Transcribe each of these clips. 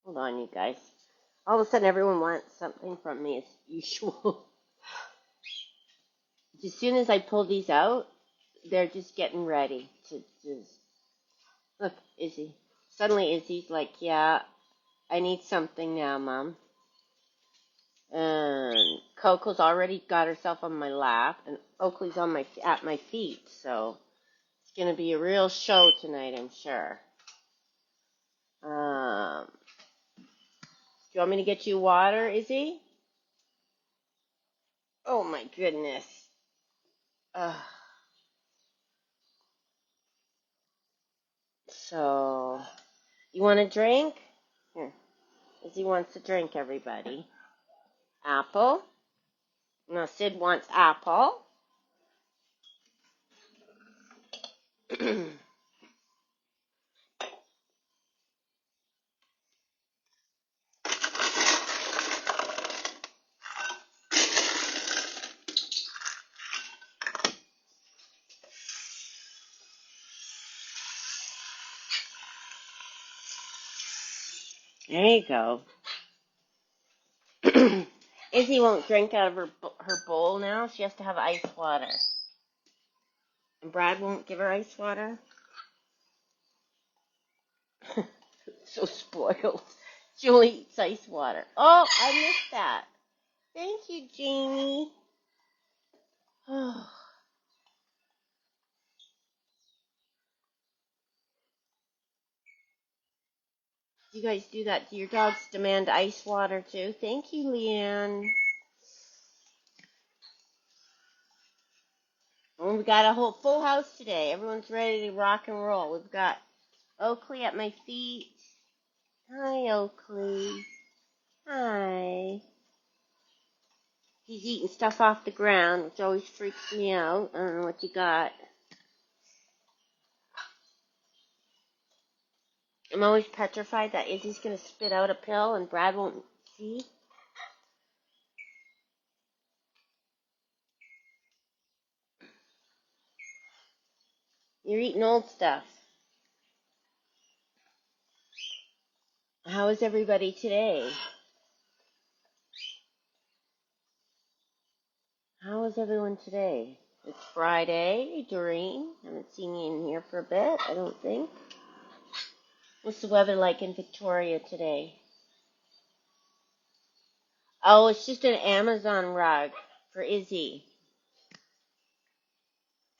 Hold on, you guys. All of a sudden, everyone wants something from me as usual. As soon as I pull these out, they're just getting ready to just look. Izzy. Suddenly, Izzy's like, "Yeah, I need something now, Mom." And Coco's already got herself on my lap, and Oakley's on my at my feet. So it's gonna be a real show tonight, I'm sure. Do you want me to get you water, Izzy? Oh my goodness. Uh, so, you want a drink? Here. Izzy wants a drink, everybody. Apple. No, Sid wants apple. There you go. Izzy won't drink out of her bowl now. She has to have ice water. And Brad won't give her ice water. So spoiled. She only eats ice water. Oh, I missed that. Thank you, Jamie. Oh. Do you guys do that? Do your dogs demand ice water too? Thank you, Leanne. And we got a whole full house today. Everyone's ready to rock and roll. We've got Oakley at my feet. Hi, Oakley. Hi. He's eating stuff off the ground, which always freaks me out. I don't know what you got. I'm always petrified that Izzy's going to spit out a pill and Brad won't see. You're eating old stuff. How is everybody today? How is everyone today? It's Friday. Doreen, haven't seen you in here for a bit, I don't think. What's the weather like in Victoria today? Oh, it's just an Amazon rug for Izzy.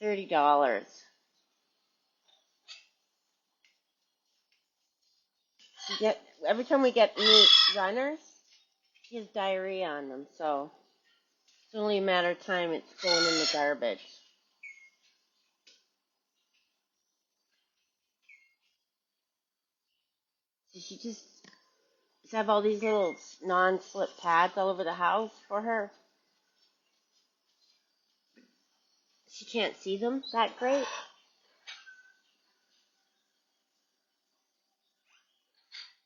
$30. Every time we get new runners, she has diarrhea on them, so it's only a matter of time it's going in the garbage. So she just have all these little non-slip pads all over the house for her. She can't see them that great.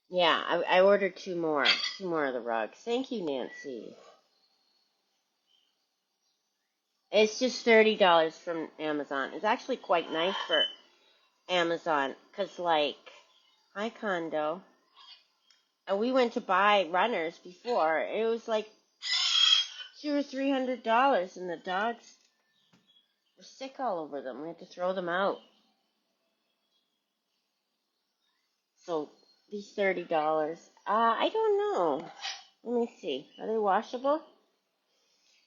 Yeah, I ordered two more of the rugs. Thank you, Nancy. It's just $30 from Amazon. It's actually quite nice for Amazon, cause like, hi Condo. We went to buy runners before. It was like $200 or $300, and the dogs were sick all over them. We had to throw them out. So these $30. I don't know. Let me see. Are they washable?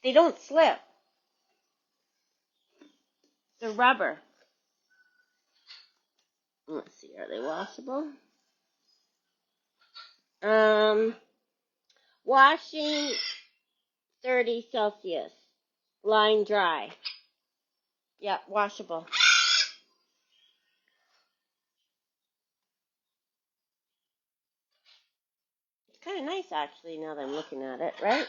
They don't slip. They're rubber. Let's see. Are they washable? Washing 30 Celsius. Line dry. Yep, washable. It's kind of nice actually now that I'm looking at it, right?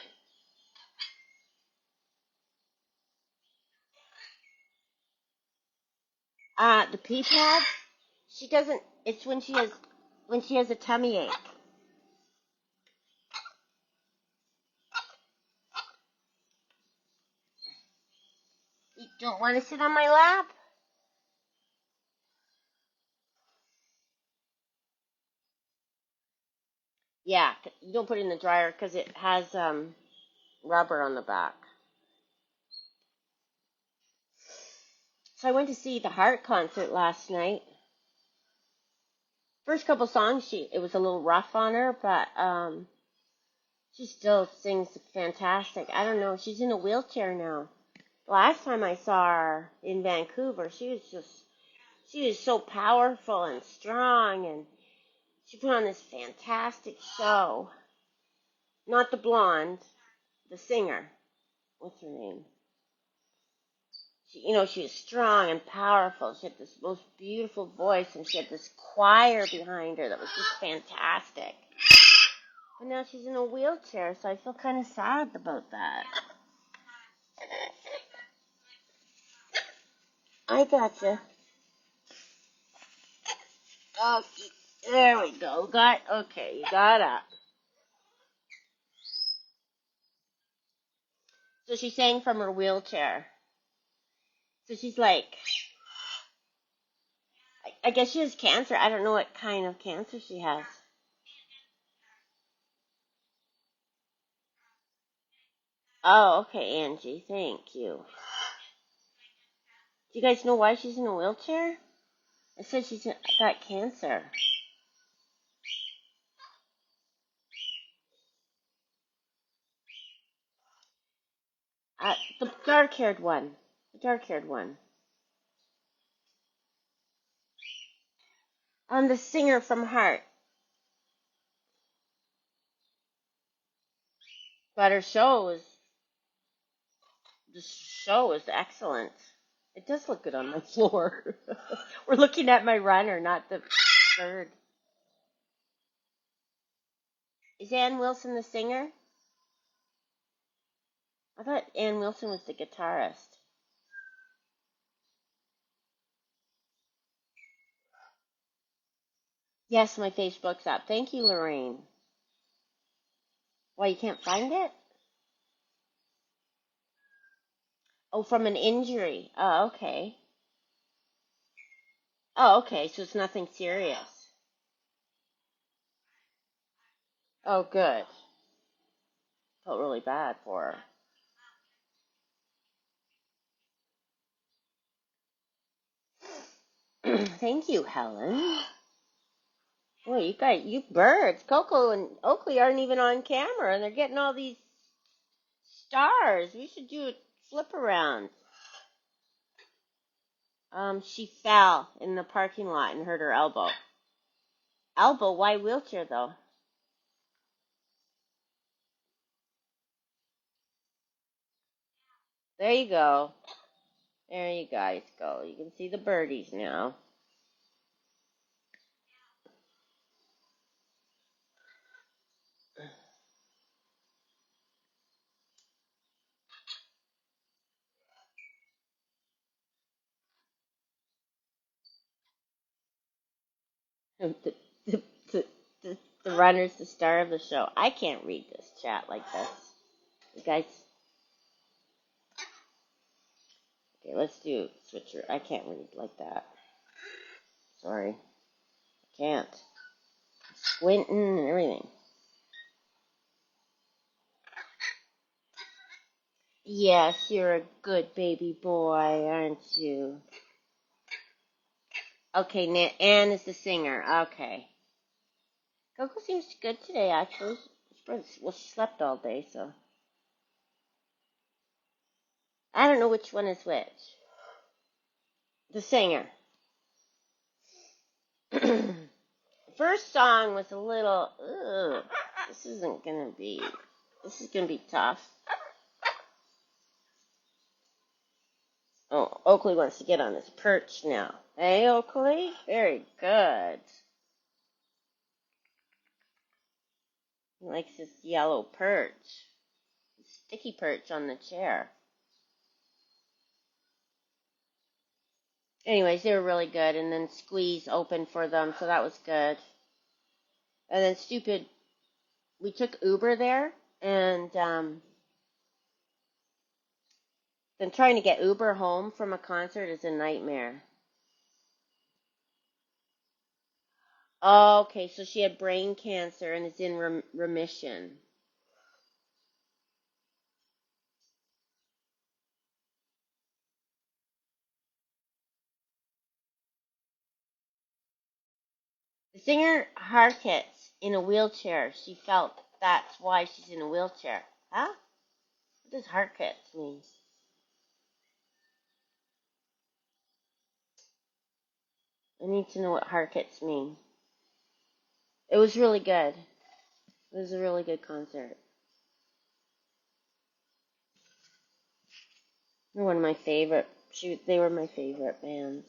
The pee pad. She doesn't. It's when she has a tummy ache. You don't want to sit on my lap? Yeah, you don't put it in the dryer because it has rubber on the back. So I went to see the Heart concert last night. First couple songs, it was a little rough on her, but she still sings fantastic. I don't know, she's in a wheelchair now. Last time I saw her in Vancouver, she was so powerful and strong, and she put on this fantastic show. Not the blonde, the singer. What's her name? She was strong and powerful. She had this most beautiful voice, and she had this choir behind her that was just fantastic. But now she's in a wheelchair, so I feel kind of sad about that. I gotcha. Oh, there we go. Okay, you got up. So she sang from her wheelchair. So she's like, I guess she has cancer. I don't know what kind of cancer she has. Oh, okay, Angie. Thank you. Do you guys know why she's in a wheelchair? It said she's got cancer. The dark-haired one. The dark-haired one. The singer from Heart. But the show is excellent. It does look good on my floor. We're looking at my runner, not the bird. Is Ann Wilson the singer? I thought Ann Wilson was the guitarist. Yes, my Facebook's up. Thank you, Lorraine. Why, you can't find it? Oh, from an injury. Oh, okay. Oh, okay, so it's nothing serious. Oh, good. Felt really bad for her. Thank you, Helen. Boy, you birds. Coco and Oakley aren't even on camera, and they're getting all these stars. We should do a flip around. She fell in the parking lot and hurt her elbow. Elbow? Why wheelchair, though? There you go. There you guys go. You can see the birdies now. the, the, the, the runner's the star of the show. I can't read this chat like this. You guys, okay, let's do switcher. I can't read like that. Sorry. I can't. I'm squinting and everything. Yes, you're a good baby boy, aren't you? Okay, Anne is the singer. Okay. Coco seems good today, actually. Well, she slept all day, so. I don't know which one is which. The singer. The first song was a little, ugh, this is gonna be tough. Oh, Oakley wants to get on his perch now. Hey, Oakley? Very good. He likes this yellow perch. Sticky perch on the chair. Anyways, they were really good, and then Squeeze opened for them, so that was good. And then we took Uber there, and then trying to get Uber home from a concert is a nightmare. Oh, okay, so she had brain cancer and is in remission. The singer heart hits in a wheelchair. She felt that's why she's in a wheelchair. Huh? What does heart hits mean? I need to know what heart hits mean. It was really good. It was a really good concert. They're one of my favorite. They were my favorite bands.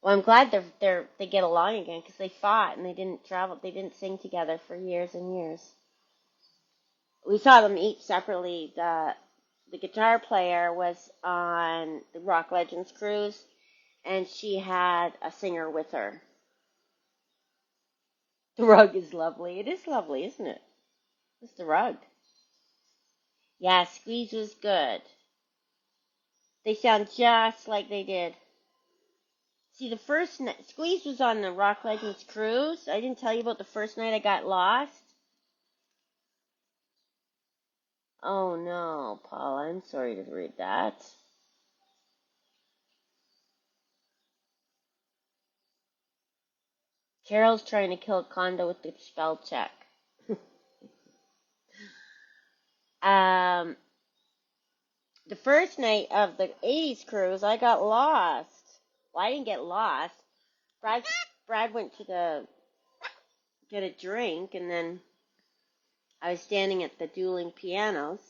Well, I'm glad they get along again because they fought and they didn't travel. They didn't sing together for years and years. We saw them each separately. The guitar player was on the Rock Legends cruise, and she had a singer with her. The rug is lovely. It is lovely, isn't it? It's the rug. Yeah, Squeeze was good. They sound just like they did. See, the first night, Squeeze was on the Rock Legends cruise. I didn't tell you about the first night I got lost. Oh no, Paul, I'm sorry to read that. Carol's trying to kill Kondo with the spell check. um, the first night of the 80s cruise, I got lost. Well, I didn't get lost. Brad went to get a drink, and then I was standing at the dueling pianos,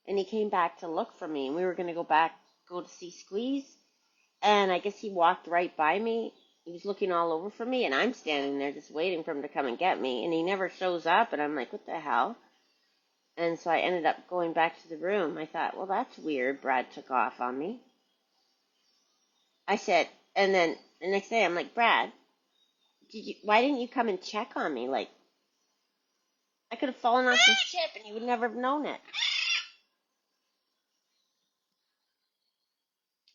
and he came back to look for me, and we were going to go to see Squeeze, and I guess he walked right by me. He was looking all over for me, and I'm standing there just waiting for him to come and get me, and he never shows up, and I'm like, what the hell? And so I ended up going back to the room. I thought, well, that's weird. Brad took off on me. I said, and then the next day I'm like, Brad, why didn't you come and check on me? Like, I could have fallen off the ship and you would never have known it.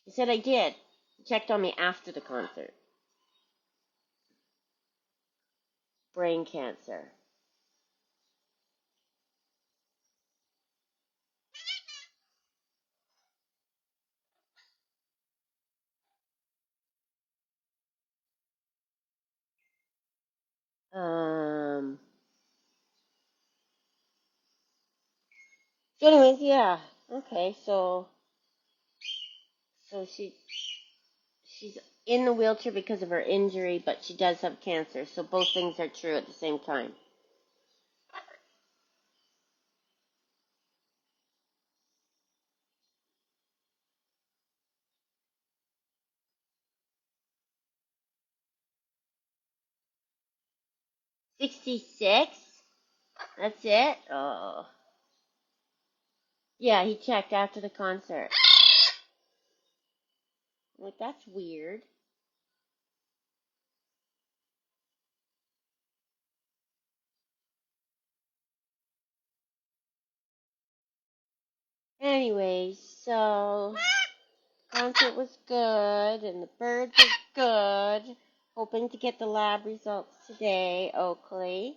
He said, I did. He checked on me after the concert. Brain cancer. So anyways, yeah. Okay, so she's in the wheelchair because of her injury, but she does have cancer. So both things are true at the same time. $66? That's it? Oh. Yeah, he checked after the concert. I'm like, that's weird. Anyways, so concert was good and the birds are good. Hoping to get the lab results today, Oakley.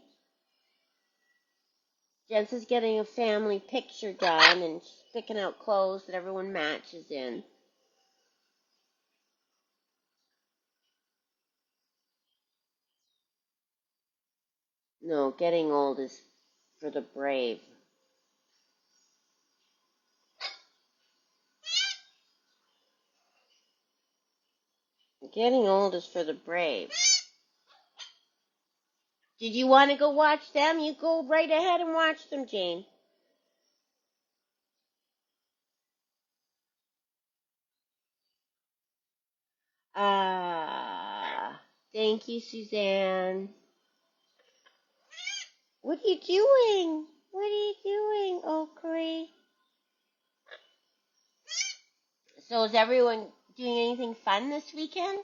Jess is getting a family picture done and she's picking out clothes that everyone matches in. No, getting old is for the brave. Getting old is for the brave. Did you want to go watch them? You go right ahead and watch them, Jane. Thank you, Suzanne. What are you doing? What are you doing, Oakley? So is everyone doing anything fun this weekend?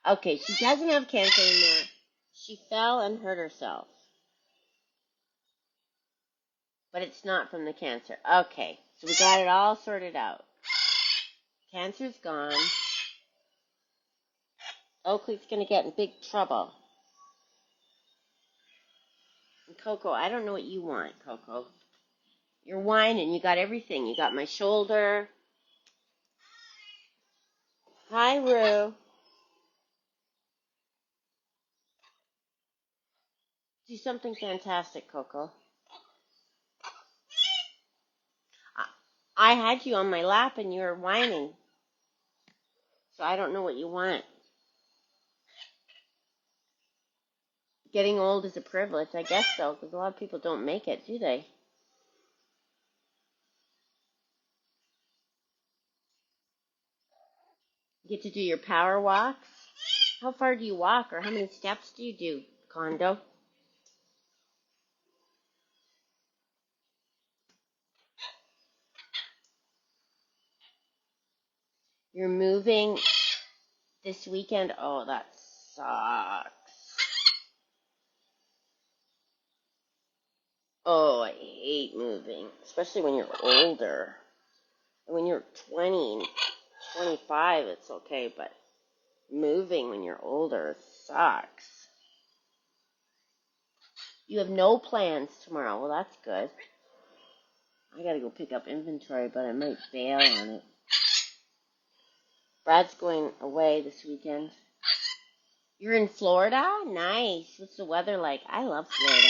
Okay, she doesn't have cancer anymore. She fell and hurt herself. But it's not from the cancer. Okay, so we got it all sorted out. Cancer's gone. Oakley's going to get in big trouble. And Coco, I don't know what you want, Coco. You're whining. You got everything. You got my shoulder. Hi, Rue. Do something fantastic, Coco. I had you on my lap and you were whining. So I don't know what you want. Getting old is a privilege, I guess so, because a lot of people don't make it, do they? You get to do your power walks. How far do you walk, or how many steps do you do, Condo? You're moving this weekend? Oh, that sucks. Oh, I hate moving, especially when you're older. When you're 20, 25, it's okay, but moving when you're older sucks. You have no plans tomorrow. Well, that's good. I gotta go pick up inventory, but I might bail on it. Brad's going away this weekend. You're in Florida? Nice. What's the weather like? I love Florida.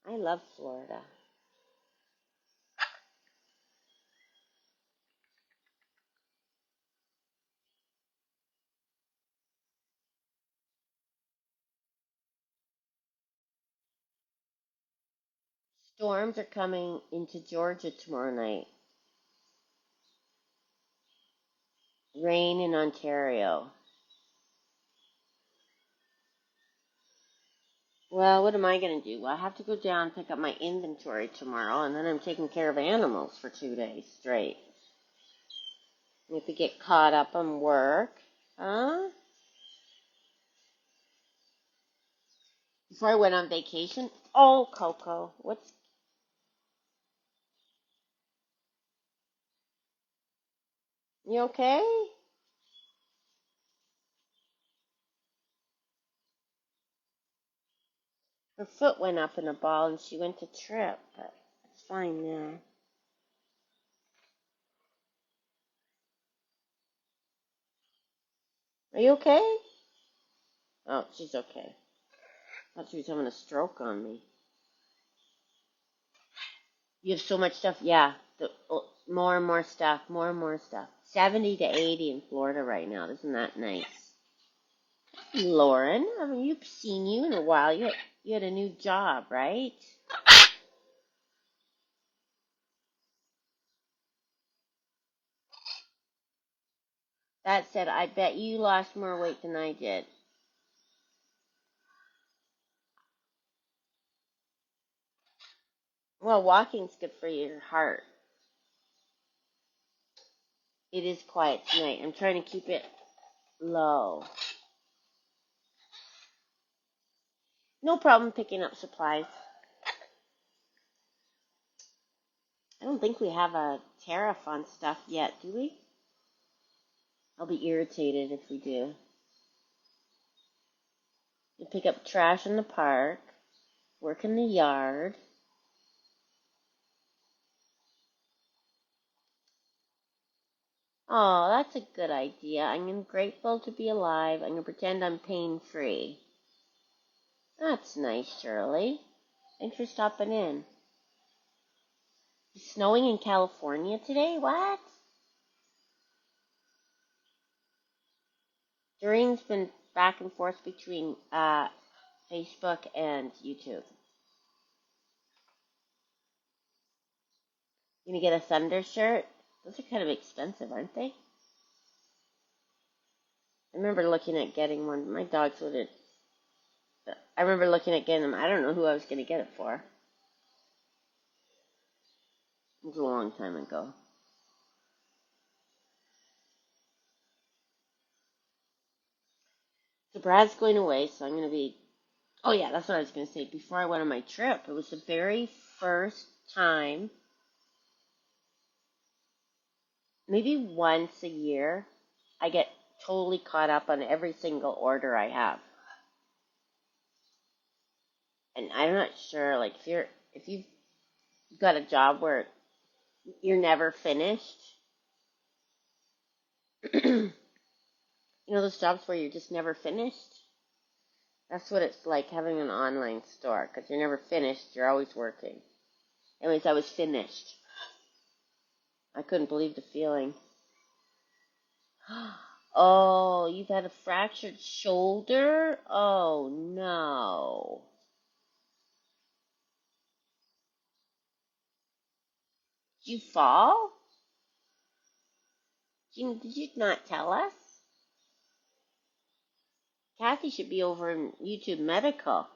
I love Florida. Storms are coming into Georgia tomorrow night. Rain in Ontario. Well, what am I going to do? Well, I have to go down and pick up my inventory tomorrow, and then I'm taking care of animals for 2 days straight. I have to get caught up on work. Huh? Before I went on vacation. Oh, Coco, what's... You okay? Her foot went up in a ball, and she went to trip, but it's fine now. Are you okay? Oh, she's okay. I thought she was having a stroke on me. You have so much stuff. Yeah, more and more stuff, more and more stuff. 70 to 80 in Florida right now. Isn't that nice? Lauren, I mean, you've seen you in a while. You had a new job, right? That said, I bet you lost more weight than I did. Well, walking's good for your heart. It is quiet tonight. I'm trying to keep it low. No problem picking up supplies. I don't think we have a tariff on stuff yet, do we? I'll be irritated if we do. You pick up trash in the park, work in the yard. Oh, that's a good idea. I'm grateful to be alive. I'm going to pretend I'm pain-free. That's nice, Shirley. Thanks for stopping in. It's snowing in California today? What? Doreen's been back and forth between Facebook and YouTube. You gonna get a Thunder shirt? Those are kind of expensive, aren't they? I remember looking at getting one. My dogs would. I remember looking at getting them. I don't know who I was gonna get it for. It was a long time ago. So Brad's going away, so I'm gonna be. Oh yeah, that's what I was gonna say. Before I went on my trip, it was the very first time. maybe once a year, I get totally caught up on every single order I have. And I'm not sure, like, if you've got a job where you're never finished, you know, those jobs where you're just never finished? That's what it's like having an online store, because you're never finished, you're always working. Anyways, I was finished. I couldn't believe the feeling. Oh, you've had a fractured shoulder? Oh, no. Did you fall? Did you not tell us? Kathy should be over in YouTube Medical.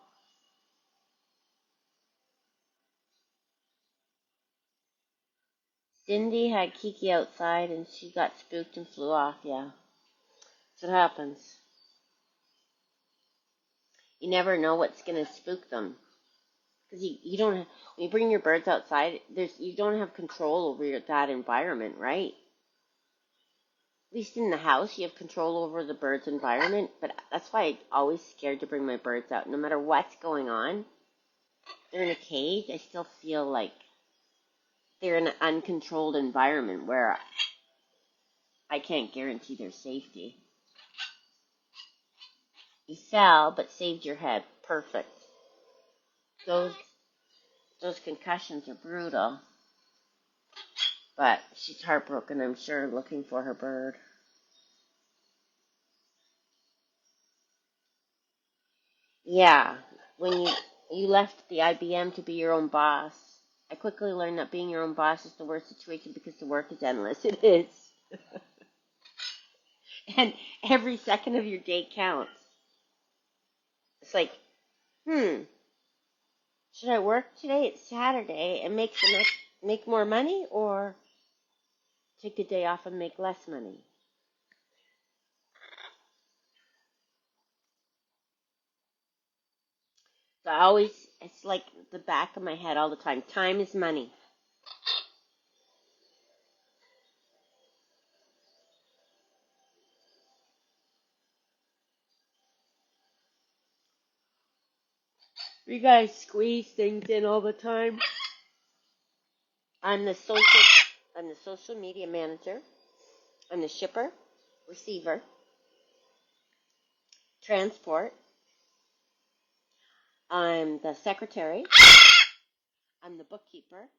Cindy had Kiki outside and she got spooked and flew off. Yeah, that's what happens. You never know what's gonna spook them because you don't when you bring your birds outside. You don't have control over that environment, right? At least in the house, you have control over the bird's environment. But that's why I'm always scared to bring my birds out. No matter what's going on, they're in a cage. I still feel like they're in an uncontrolled environment where I can't guarantee their safety. You fell, but saved your head. Perfect. Those concussions are brutal. But she's heartbroken, I'm sure, looking for her bird. Yeah, when you left the IBM to be your own boss, I quickly learned that being your own boss is the worst situation because the work is endless. It is. And every second of your day counts. It's like, should I work today? It's Saturday and make more money, or take the day off and make less money? So it's like the back of my head all the time. Time is money. You guys squeeze things in all the time. I'm the social media manager. I'm the shipper, receiver, transport. I'm the secretary. I'm the bookkeeper.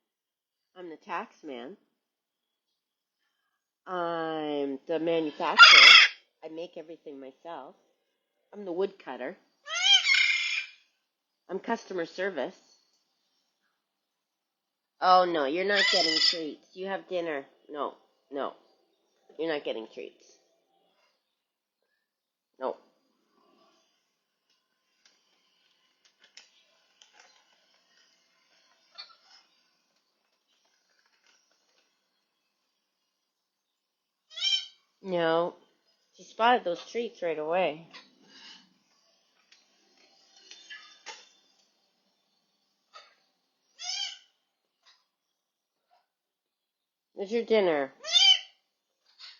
I'm the tax man. I'm the manufacturer. I make everything myself. I'm the woodcutter. I'm customer service. Oh, no, you're not getting treats. You have dinner. No, you're not getting treats. No. No. She spotted those treats right away. Here's your dinner.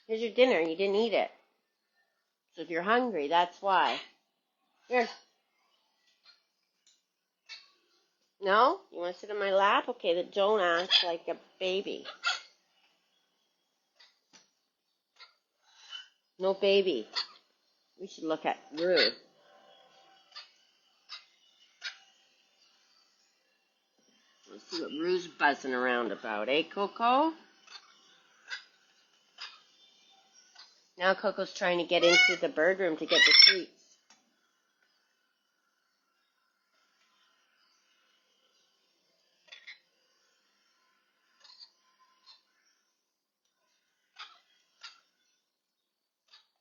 Here's your dinner. You didn't eat it. So if you're hungry, that's why. Here. No? You want to sit on my lap? Okay, then don't act like a baby. No baby. We should look at Rue. Let's see what Rue's buzzing around about, eh, Coco? Now Coco's trying to get into the bird room to get the treats.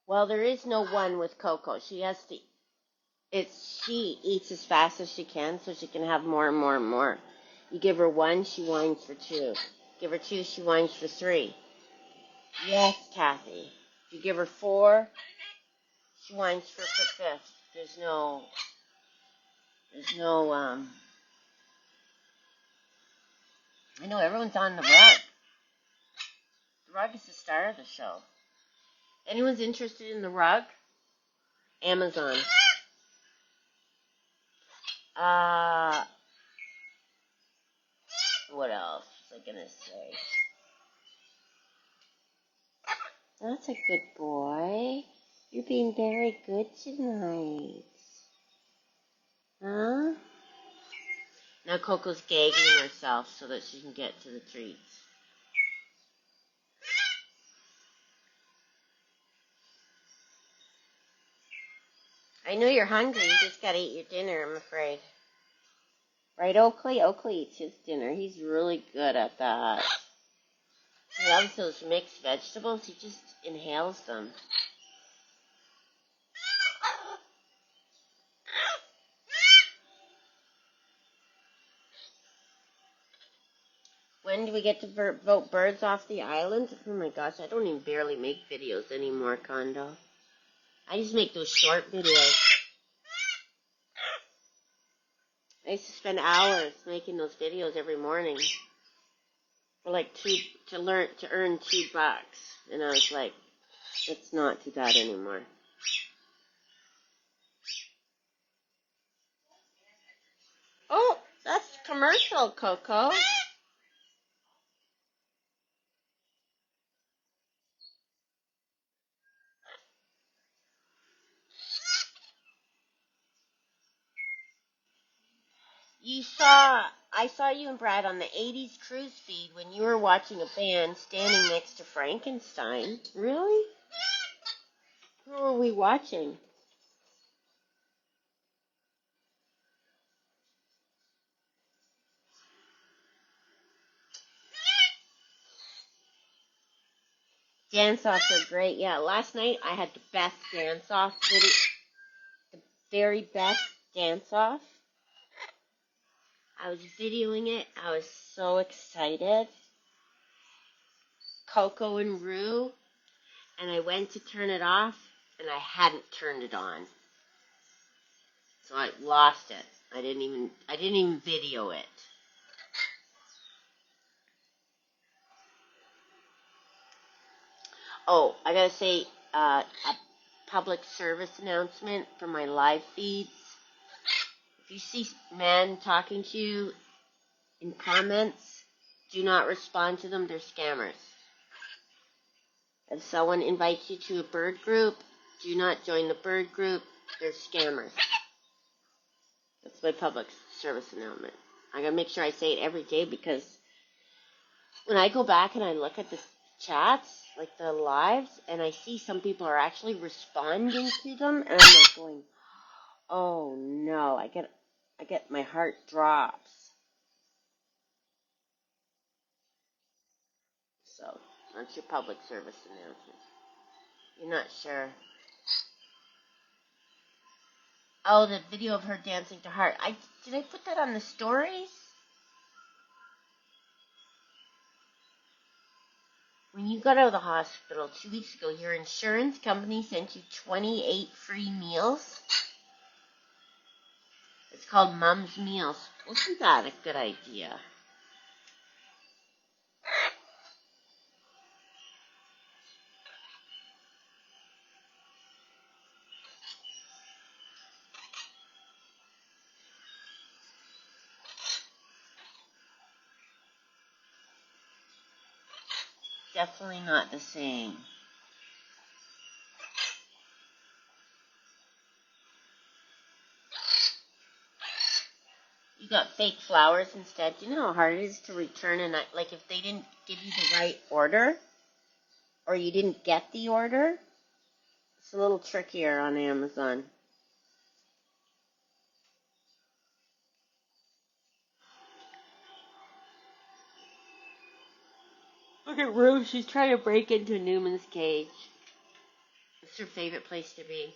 Well, there is no one with Coco. She eats as fast as she can so she can have more and more and more. You give her one, she whines for two. Give her two, she whines for three. Yes, Kathy. If you give her four, she whines for the fifth. There's no, I know everyone's on the rug. The rug is the star of the show. Anyone's interested in the rug? Amazon. What else was I gonna say? That's a good boy. You're being very good tonight. Huh? Now Coco's gagging herself so that she can get to the treats. I know you're hungry. You just gotta eat your dinner, I'm afraid. Right, Oakley? Oakley eats his dinner. He's really good at that. He loves those mixed vegetables. He just inhales them. When do we get to vote birds off the island? Oh my gosh, I don't even barely make videos anymore, Kondo. I just make those short videos. I used to spend hours making those videos every morning for like to earn $2, and I was like, let's not do that anymore. Oh, that's commercial, Coco. I saw you and Brad on the 80s cruise feed when you were watching a band standing next to Frankenstein. Really? Who were we watching? Dance-offs are great. Yeah, last night I had the best dance-off video, the very best dance-off. I was videoing it. I was so excited. Coco and Rue, and I went to turn it off, and I hadn't turned it on, so I lost it. I didn't even video it. Oh, I gotta say, a public service announcement for my live feeds. If you see men talking to you in comments, do not respond to them. They're scammers. If someone invites you to a bird group, do not join the bird group. They're scammers. That's my public service announcement. I gotta make sure I say it every day because when I go back and I look at the chats, like the lives, and I see some people are actually responding to them, and I'm like going, oh no, I get my heart drops. So that's your public service announcement. You're not sure. Oh, the video of her dancing to Heart. Did I put that on the stories? When you got out of the hospital 2 weeks ago, your insurance company sent you 28 free meals. It's called Mom's Meals. Wasn't that a good idea? Definitely not the same. You got fake flowers instead. Do you know how hard it is to return like if they didn't give you the right order or you didn't get the order? It's a little trickier on Amazon. Look at Rue. She's trying to break into Newman's cage. It's her favorite place to be.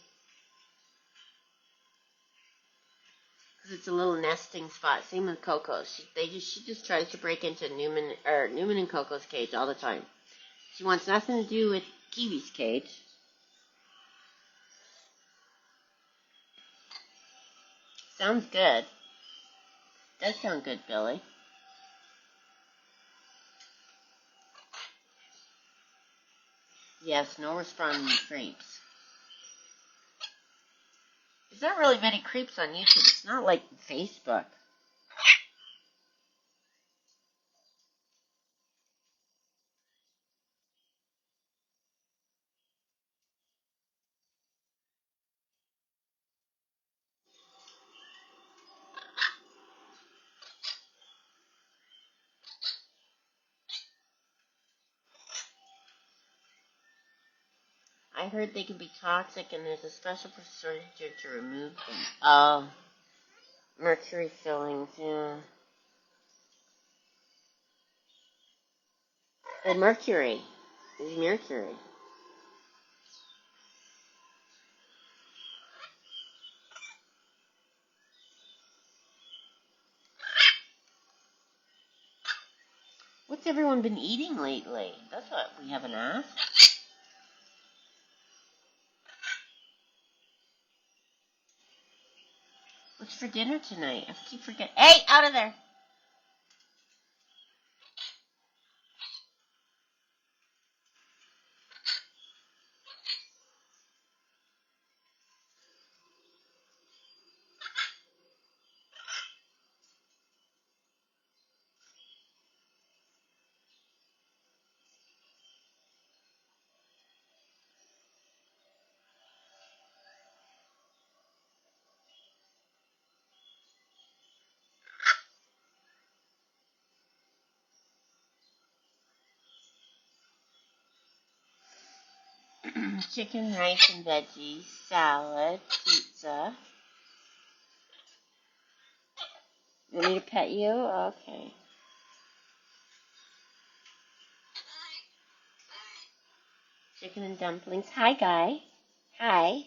Because it's a little nesting spot. Same with Coco. She just tries to break into Newman and Coco's cage all the time. She wants nothing to do with Kiwi's cage. Sounds good. Does sound good, Billy. Yes, no responding creeps. There's not really many creeps on YouTube. It's not like Facebook. I heard they can be toxic and there's a special procedure to remove them. Oh, mercury fillings, yeah. The mercury. It's mercury. What's everyone been eating lately? That's what we haven't asked. What's for dinner tonight? I keep forgetting. Hey, out of there! Chicken, rice, and veggies, salad, pizza. You want me to pet you? Okay. Chicken and dumplings. Hi, Guy. Hi.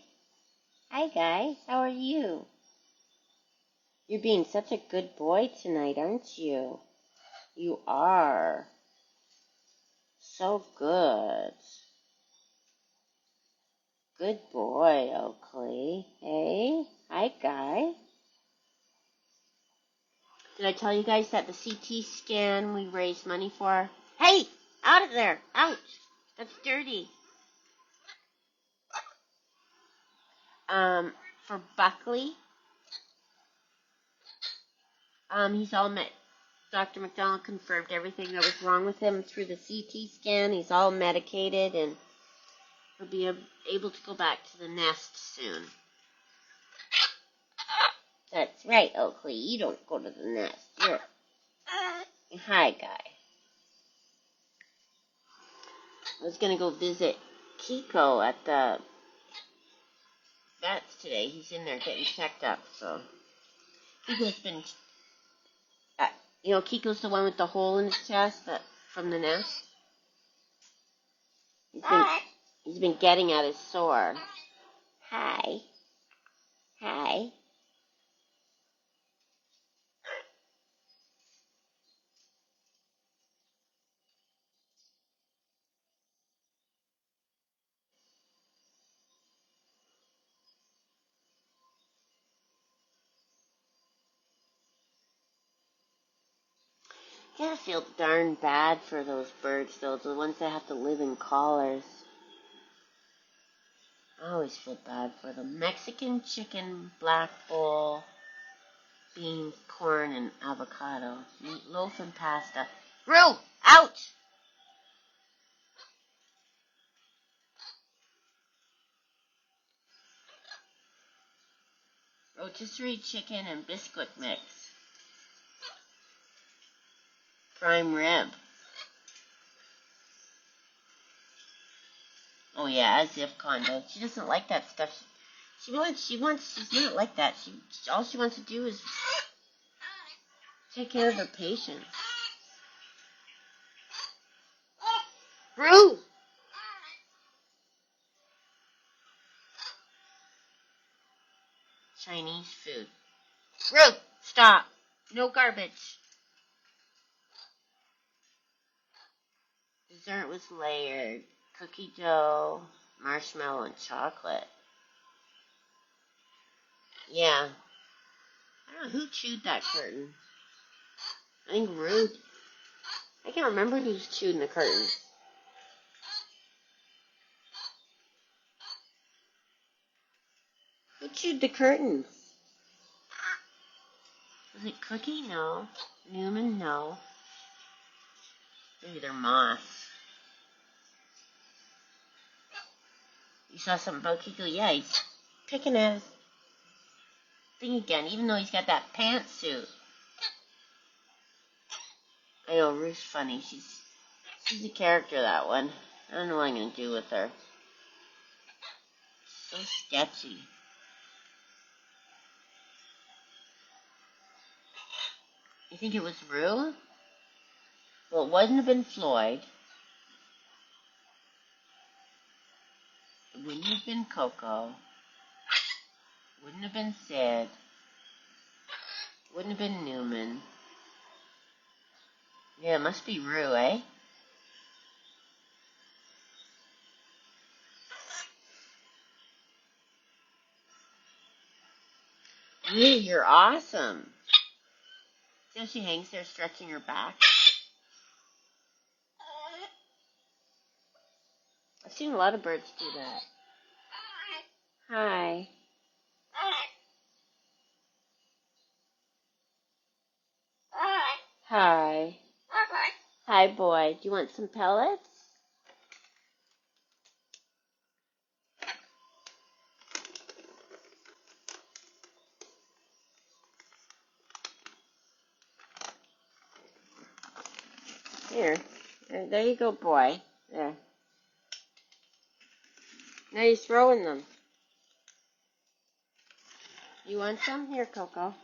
Hi, Guy. How are you? You're being such a good boy tonight, aren't you? You are. So good. Good boy, Oakley. Hey. Hi, Guy. Did I tell you guys that the CT scan we raised money for? Hey! Out of there! Ouch! That's dirty. For Buckley. He's all met. Dr. McDonald confirmed everything that was wrong with him through the CT scan. He's all medicated and he'll be able to go back to the nest soon. That's right, Oakley. You don't go to the nest. You're... Hi, Guy. I was going to go visit Kiko at the vet's today. He's in there getting checked up, so... Kiko's been... Kiko's the one with the hole in his chest from the nest. He's been getting at his sore. Hi. Hi. I gotta feel darn bad for those birds, though, the ones that have to live in collars. I always feel bad for them. Mexican chicken, black bowl, beans, corn, and avocado. Meatloaf and pasta. Rue! Ouch! Rotisserie chicken and biscuit mix. Prime rib. Oh yeah, as if condo. She doesn't like that stuff. She's not like that. All she wants to do is take care of her patients. Rue! Chinese food. Rue! Stop! No garbage. Dessert was layered. Cookie dough, marshmallow, and chocolate. Yeah. I don't know who chewed that curtain. I think Rue. I can't remember who's chewing the curtains. Who chewed the curtains? Was it Cookie? No. Newman? No. Maybe they're moss. You saw something about Kiko? Yeah, he's picking at his thing again, even though he's got that pantsuit. I know, Ruth's funny. She's a character, that one. I don't know what I'm going to do with her. So sketchy. You think it was Rue? Well, it wouldn't have been Floyd. It wouldn't have been Coco. It wouldn't have been Sid. It wouldn't have been Newman. Yeah, it must be Rue, eh? Rue, you're awesome. See how she hangs there stretching her back? I've seen a lot of birds do that. Hi. Hi. Hi, boy. Do you want some pellets? Here. There you go, boy. There. Now you're throwing them. You want some? Here, Coco.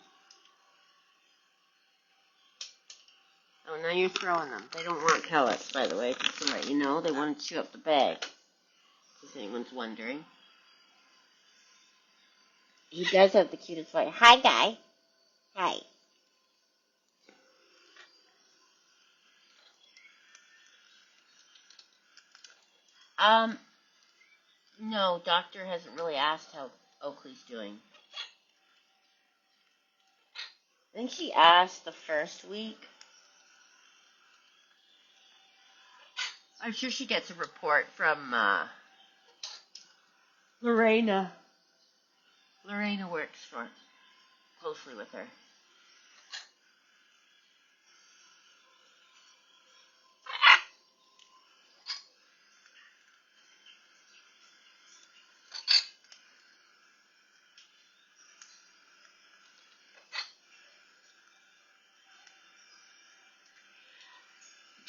Oh, now you're throwing them. They don't want pellets, by the way, just to let you know. They want to chew up the bag, in case anyone's wondering. He does have the cutest voice. Hi, guy. Hi. No, doctor hasn't really asked how Oakley's doing. I think she asked the first week. I'm sure she gets a report from Lorena. Lorena works closely with her.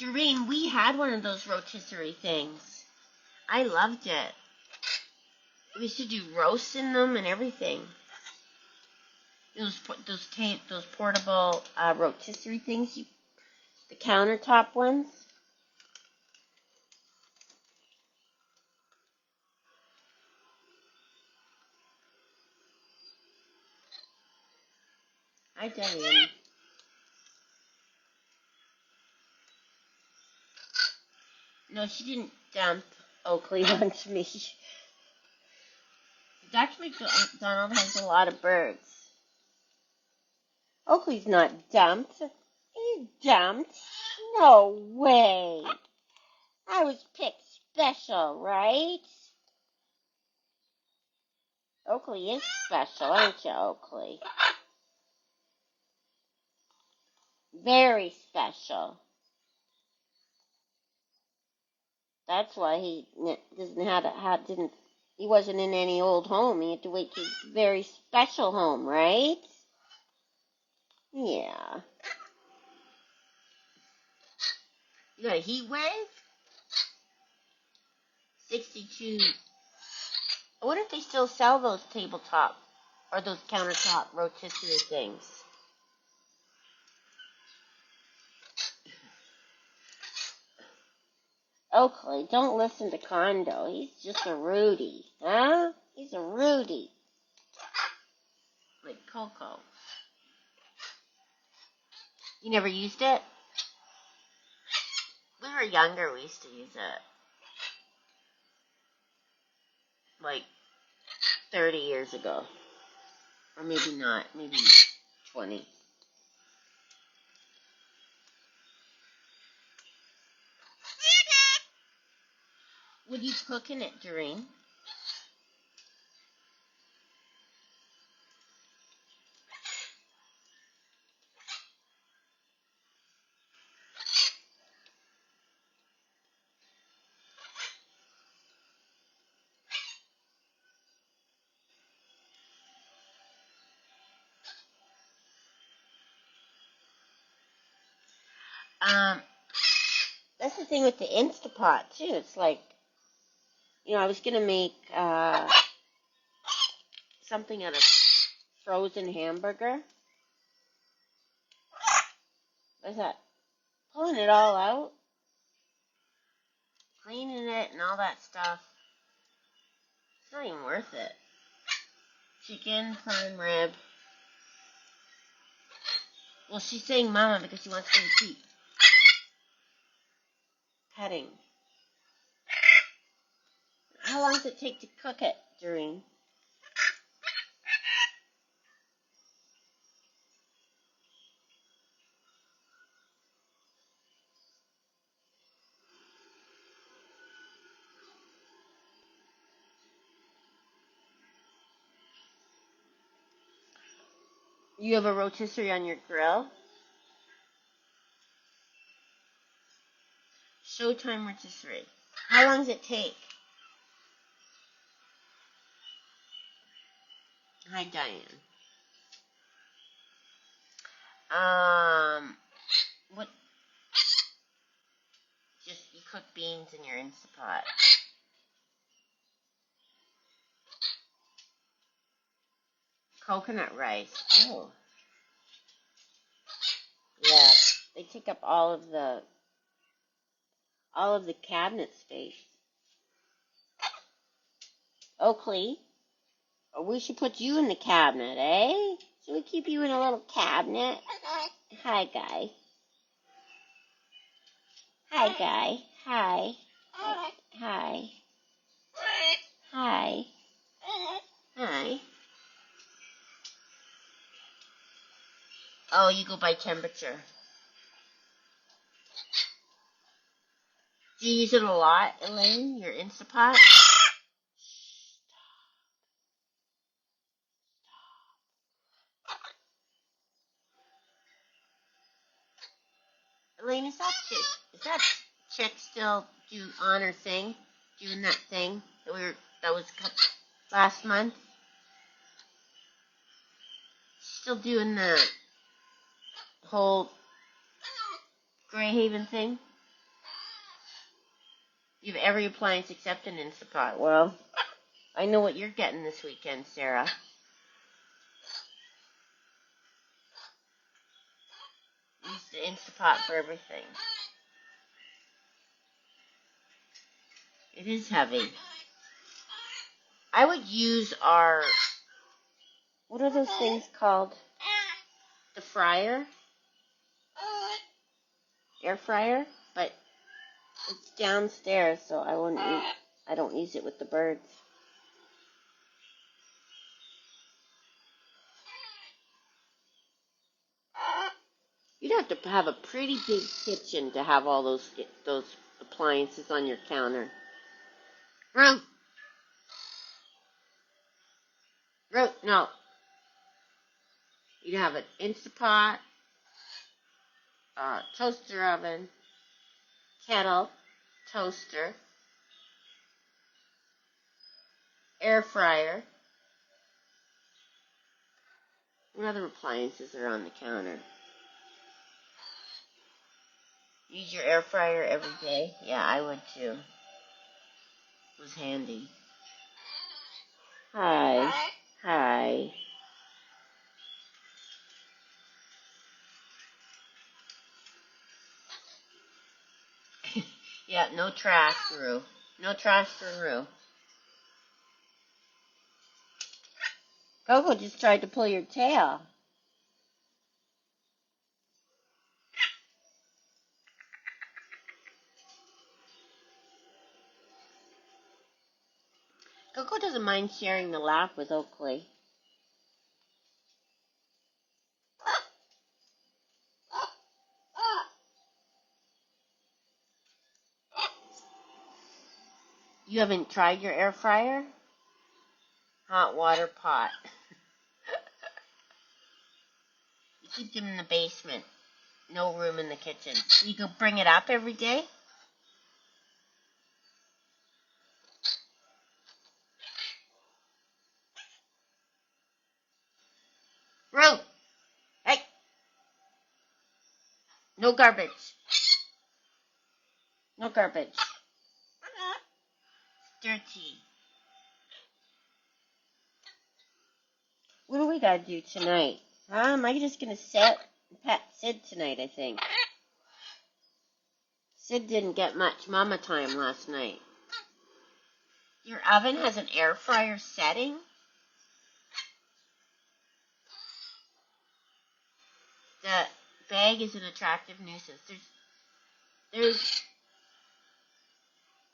Doreen, we had one of those rotisserie things. I loved it. We used to do roasts in them and everything. Those portable rotisserie things, the countertop ones. I tell you. No, she didn't dump Oakley onto me. Dr. McDonald has a lot of birds. Oakley's not dumped. He's dumped? No way. I was picked special, right? Oakley is special, aren't you, Oakley? Very special. That's why he he wasn't in any old home. He had to wait to his very special home, right? Yeah. You got a heat wave? 62. I wonder if they still sell those tabletop or those countertop rotisserie things. Oakley, don't listen to Condo. He's just a Rudy. Huh? He's a Rudy. Like Coco. You never used it? When we were younger, we used to use it. Like 30 years ago. Or maybe not. Maybe 20. What are you cooking it, Doreen? Um, that's the thing with the Instapot too. It's like, I was gonna make something out of frozen hamburger. What's that? Pulling it all out, cleaning it, and all that stuff. It's not even worth it. Chicken, prime rib. Well, she's saying mama because she wants me to keep petting. How long does it take to cook it, Doreen? You have a rotisserie on your grill? Showtime rotisserie. How long does it take? Hi, Diane. What? Just you cook beans in your Instapot. Coconut rice. Oh, yeah. They take up all of the cabinet space. Oakley, we should put you in the cabinet, eh? Should we keep you in a little cabinet? Hi, Guy. Hi, Guy. Hi. Hi. Hi. Hi. Oh, you go by temperature. Do you use it a lot, Elaine? Your Instapot? Elaine, is that chick still on her thing? Doing that thing that was last month? Still doing the whole Greyhaven thing? You have every appliance except an Instapot. Well, I know what you're getting this weekend, Sarah. Use the Instapot for everything. It is heavy. I would use what are those things called? The fryer? Air fryer? But it's downstairs, so I don't use it with the birds. You'd have to have a pretty big kitchen to have all those appliances on your counter. Ruth, no. You'd have an Instapot, toaster oven, kettle, toaster, air fryer. What other appliances are on the counter? Use your air fryer every day? Yeah, I would too. It was handy. Hi. Hi. Yeah, no trash, Rue. No trash for Rue. Coco just tried to pull your tail. Coco doesn't mind sharing the lap with Oakley. You haven't tried your air fryer? Hot water pot. You keep them in the basement. No room in the kitchen. You go bring it up every day? Rue! Hey! No garbage. No garbage. Dirty. What do we gotta do tonight? Am I just gonna pet Sid tonight, I think. Sid didn't get much mama time last night. Your oven has an air fryer setting? The bag is an attractive nuisance.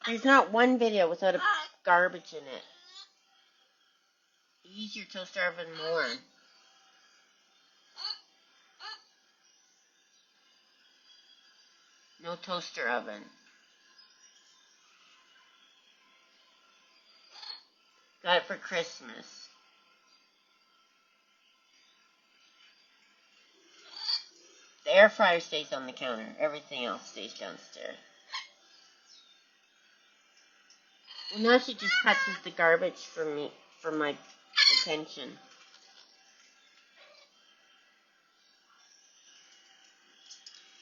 There's not one video without a garbage in it. Use your toaster oven more. No toaster oven. Got it for Christmas. The air fryer stays on the counter. Everything else stays downstairs. Well, now she just touches the garbage for my attention.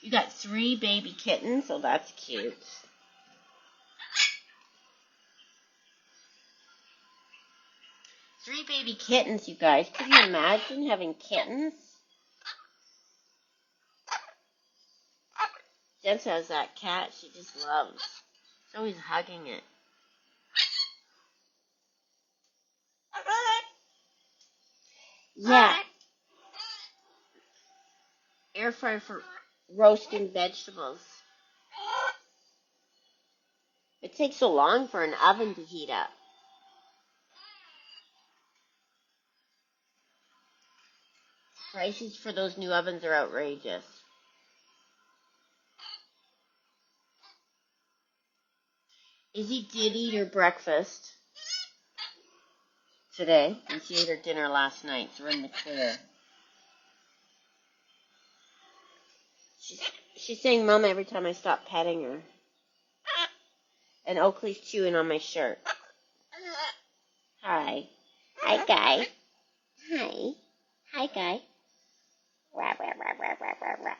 You got 3 baby kittens, so that's cute. Three baby kittens, you guys. Could you imagine having kittens? Jess has that cat she just loves. She's always hugging it. Yeah. Air fryer for roasting vegetables. It takes so long for an oven to heat up. Prices for those new ovens are outrageous. Izzy did eat her breakfast today, and she ate her dinner last night, so we're in the clear. She's saying mama every time I stop petting her. And Oakley's chewing on my shirt. Hi. Hi, Guy. Hi. Hi, Guy. Rah, rah, rah, rah, rah, rah, rah.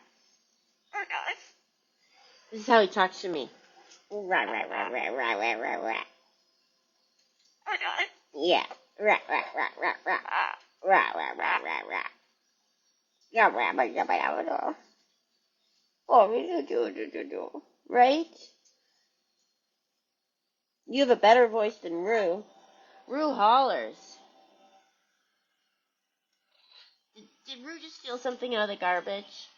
This is how he talks to me. Rah, rah, rah, rah, rah, rah, rah, rah. Yeah. Rah, rah, rah, rah, rah. Rah, rah, rah, rah, rah. Yeah, rah, rah, rah, rah, rah. Oh, right? You have a better voice than Rue. Rue hollers. Did Rue just steal something out of the garbage?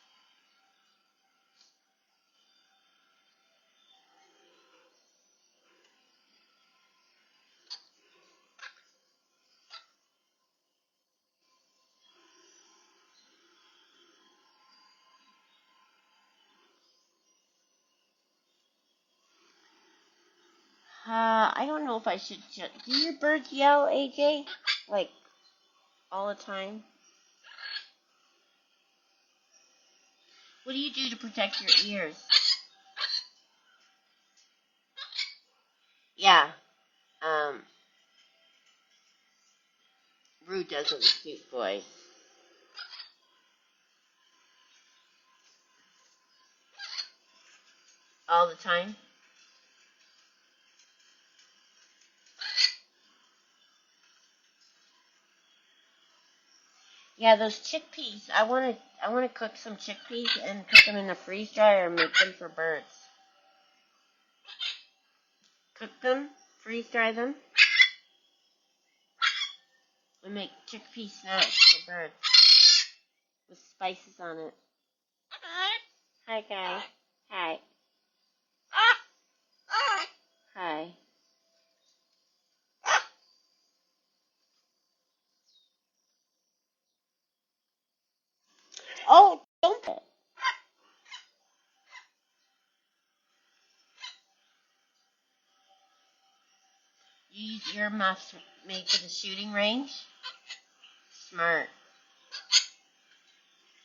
I don't know if I should. Do your birds yell, AJ? Like, all the time? What do you do to protect your ears? Yeah. Rue does have a cute voice. All the time? Yeah, those chickpeas. I wanna cook some chickpeas and put them in a freeze dryer and make them for birds. Cook them, freeze dry them, and make chickpea snacks for birds with spices on it. Hi, guys. Hi. Hi. Oh, don't. You use earmuffs made for the shooting range? Smart.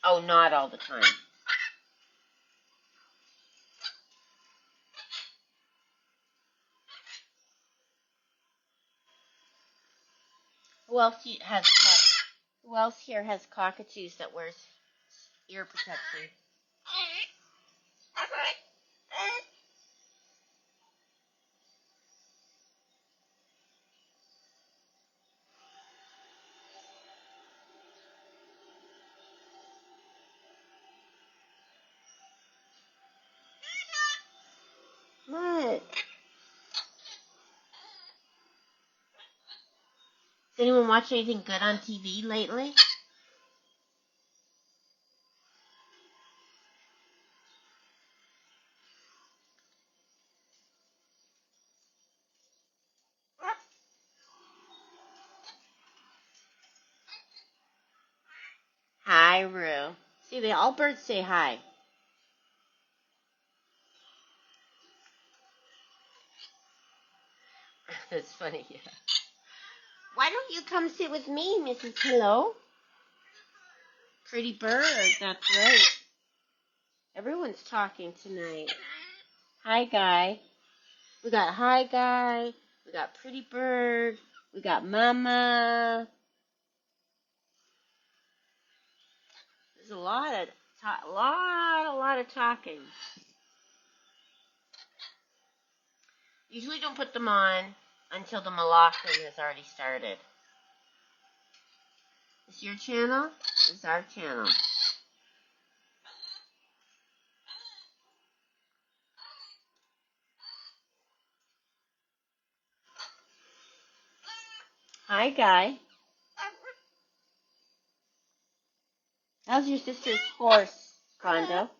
Oh, not all the time. Who else here has cockatoos that wears ear protection? anyone watch anything good on TV lately? Hi, Rue. See, all birds say hi. That's funny, yeah. Why don't you come sit with me, Mrs. Hello? Pretty bird, that's right. Everyone's talking tonight. Hi, Guy. We got Hi, Guy. We got Pretty Bird. We got Mama. There's a lot of talking. Usually don't put them on until the Malachim has already started. Is your channel? Is our channel. Hi, Guy. How's your sister's horse, Condo?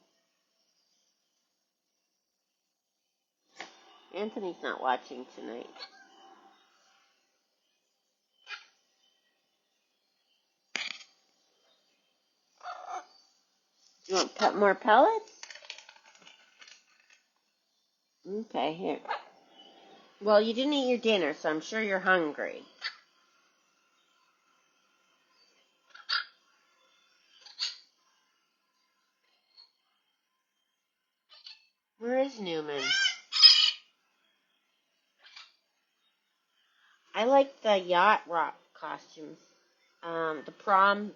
Anthony's not watching tonight. Do you want more pellets? Okay, here. Well, you didn't eat your dinner, so I'm sure you're hungry. Where is Newman? I like the yacht rock costumes. The prom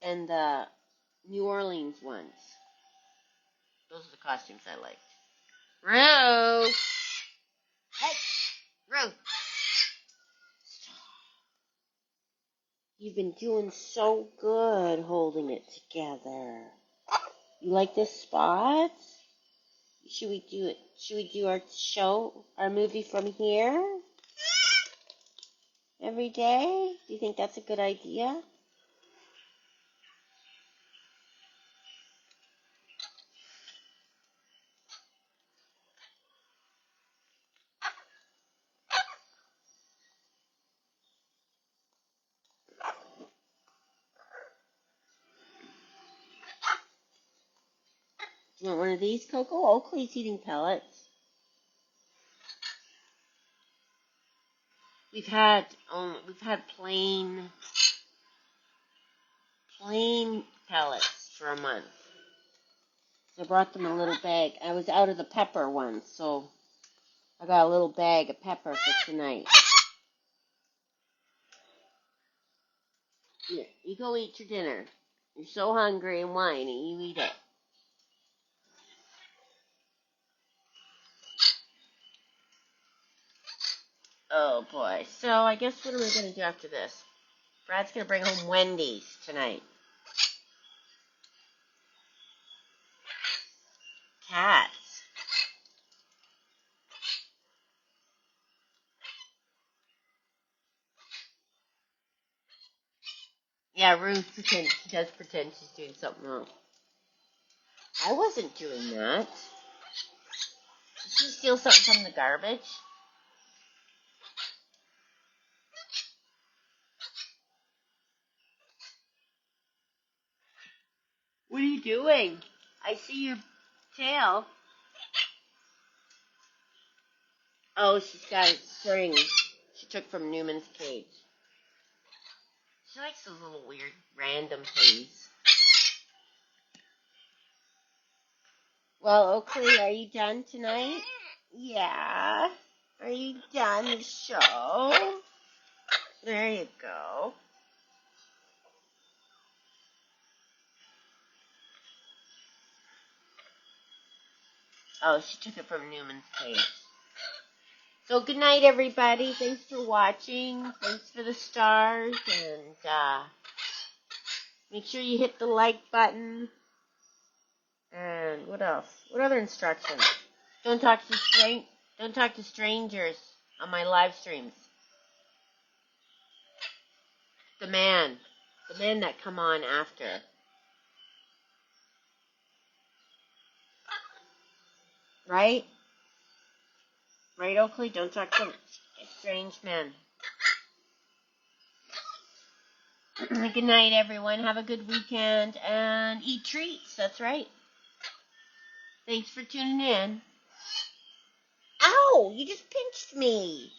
and the New Orleans ones. Those are the costumes I liked. Rue! Hey! Rue! You've been doing so good holding it together. You like this spot? Should we do our show, our movie from here? Every day? Do you think that's a good idea? Do you want one of these, Coco? Oakley's eating pellets. We've had plain pellets for a month. So I brought them a little bag. I was out of the pepper ones, so I got a little bag of pepper for tonight. Here, you go eat your dinner. You're so hungry and whiny, you eat it. Oh boy. So I guess what am I going to do after this? Brad's going to bring home Wendy's tonight. Cats. Yeah, Ruth pretends, she does pretend she's doing something wrong. I wasn't doing that. Did she steal something from the garbage? What are you doing? I see your tail. Oh, she's got a string she took from Newman's cage. She likes those little weird random things. Well, Oakley, are you done tonight? Yeah. Are you done the show? There you go. Oh, she took it from Newman's cage. So good night, everybody. Thanks for watching. Thanks for the stars. And make sure you hit the like button. And what else? What other instructions? Don't talk to strangers on my live streams. The man. The men that come on after. Right? Right, Oakley? Don't talk to strange men. Good night, everyone. Have a good weekend and eat treats. That's right. Thanks for tuning in. Ow! You just pinched me.